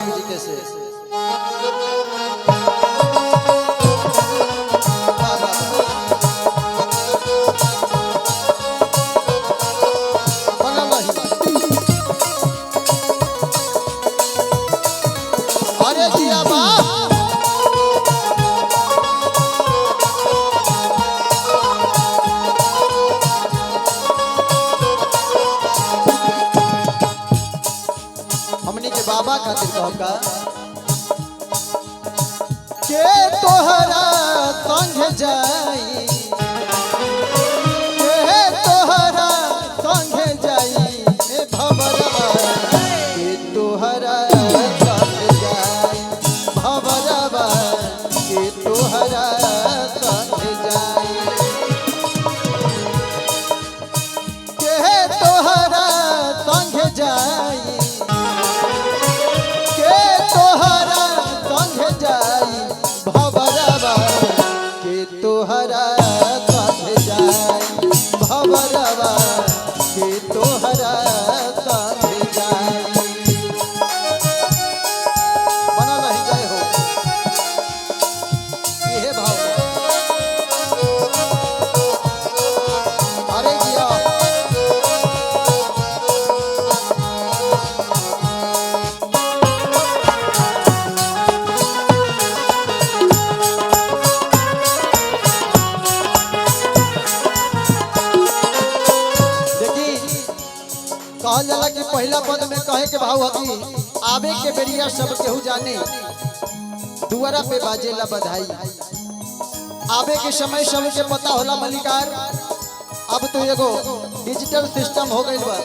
जी कैसे बना नहीं अरे जिया बा हमनी के बाबा खातिर कहका के तोहरा संग जाई के तोहरा संग जाई ए भवरवा के तोहरा संग जाई भवरवा के तोहरा संग जाई के तोहरा संग जाई तोहरा संग जाई भवरवा के तोहरा संग जाई बना नहीं जाए हो ये भाव अरे जिया कहल जाला कि पहला पद में कहे के भाव हकी आवे के बेरिया सब केहू जाने दुआरा पे बाजेला बधाई आवे के समय सब के पता होला मलिकार अब तो एगो डिजिटल सिस्टम हो गइल बा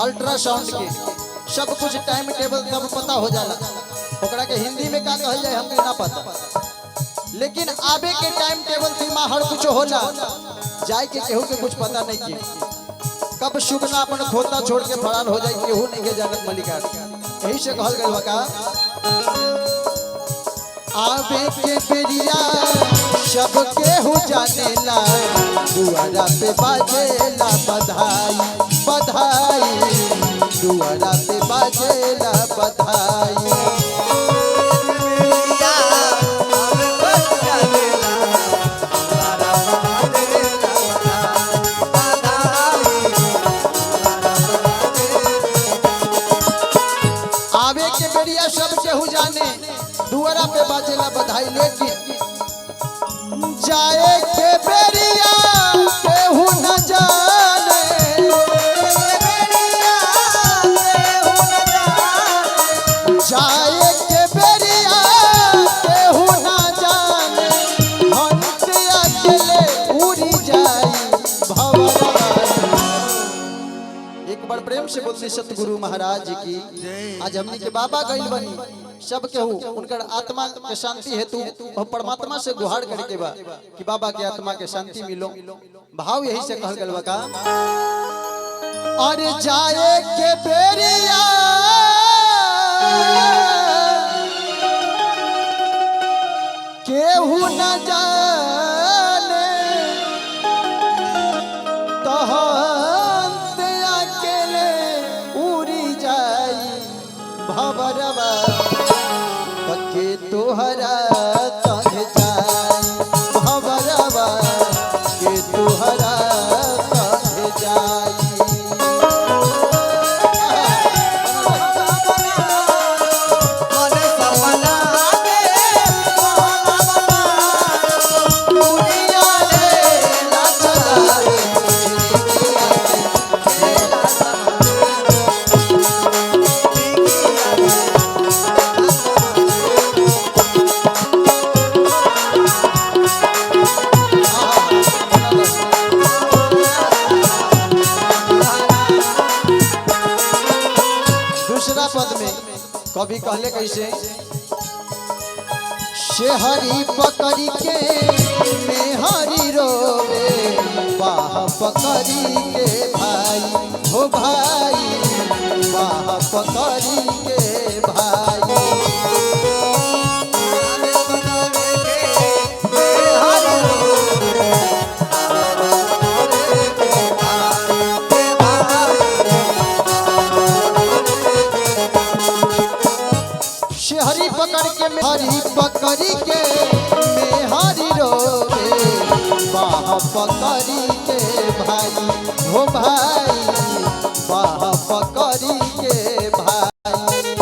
अल्ट्रासाउंड के सब कुछ टाइम टेबल सब पता हो जाला ओकरा के हिंदी में का कहल जाए हमके ना पता लेकिन आवे के टाइम टेबल सीमा हर कुछ होला जाए के केहू के कुछ पता नहीं के कब शुभना अपन खोता छोड़ के फरार हो जाए केहू नहीं के जानत मलिकार यही से कहल गइल बा का आवे के बेरिया सब केहू जानेला दुआरा पे बाजेला बधाई बधाई दुआरा पे बाजेला बधाई सब केहू जाने दुआरा पे बाजेला बधाई लेकिन जाए के बेरिया केहू न जाने जाए के बेरिया केहू न जाने हंस अकेले उड़ी जाई भवरवा एक बार प्रेम से बोलते सतगुरु महाराज की आज हमनी के बाबा गइल बनी सब केहू उनकर आत्मा के शांति हेतु परमात्मा से गुहार करके बा कि बाबा के आत्मा के शांति मिलो भाव यही से कहल गइल बा का अरे जाए के बेरिया केहू न जाने भवरवा के तोहरा संग जाई भवरवा के तोहरा संग जाई पद में कभी कहले कैसे शेहरी पकड़ी के मेहरी रोवे बाह पकड़ी के भाई हो भाई बाह पकड़ी के भाई शेहरी पकड़ के हरी पकड़ी के मेहरी रोवे बाह पकड़ी के भाई हो भाई बाह पकड़ी के भाई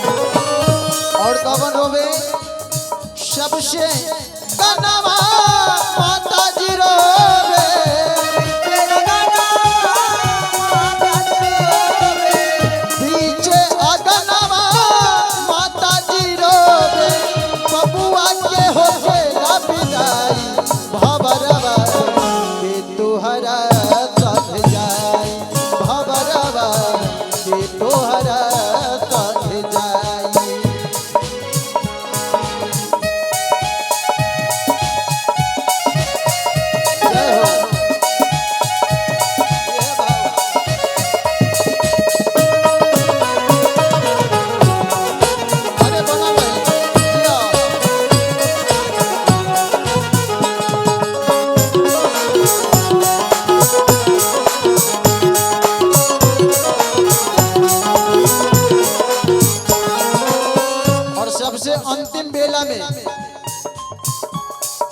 और कवन रोवे सबसे कनवा माता जी रोवे पीछे अगनवा माता जी रोवे बबुआ के होके ना विदाई भवरवा के तोहरा साथ जाई भवरवा के तोहरा साथ जाई सबसे अंतिम बेला में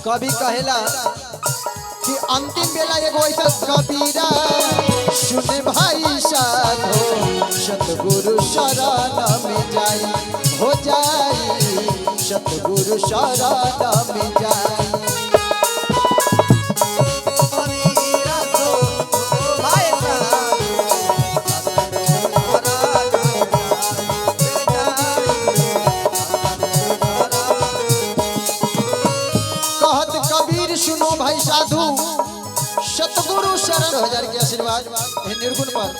कभी कहेला कि अंतिम बेला एगो ऐसा कबीरा सुने भाई साधो सतगुरु शरण में जाई हो जाई सतगुरु शरण में जाई सुनो भाई साधु सतगुरु शरण 2000 के आशीर्वाद निर्गुण पर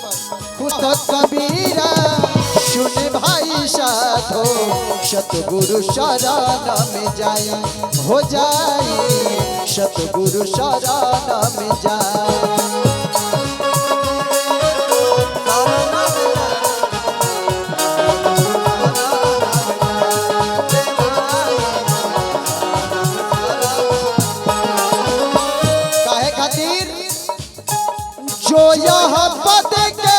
पुस्तक कबीरा सुने भाई साधु सतगुरु शरण में जाई हो जाई सतगुरु शरण में जाई जो यह पद के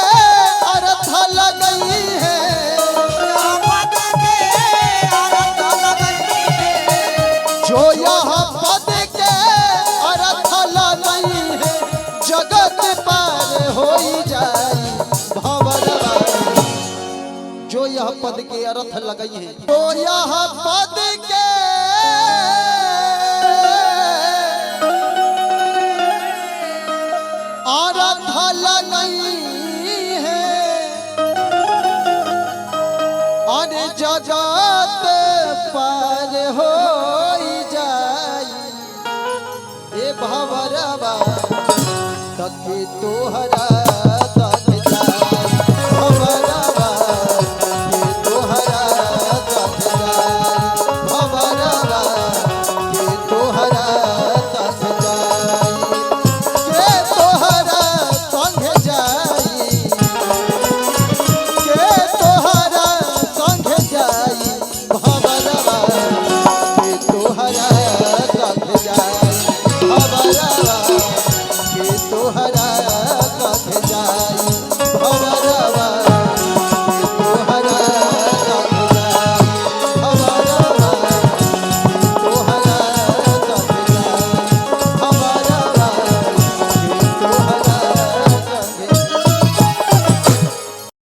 अर्थ लगई है जो यह पद के अर्थ लगई है जगत पार हो जाई भवरवा जो यह पद के अर्थ लगई है जो यह पद के लगई है और जगत पार हो जाई ए भवरवा तक तोहरा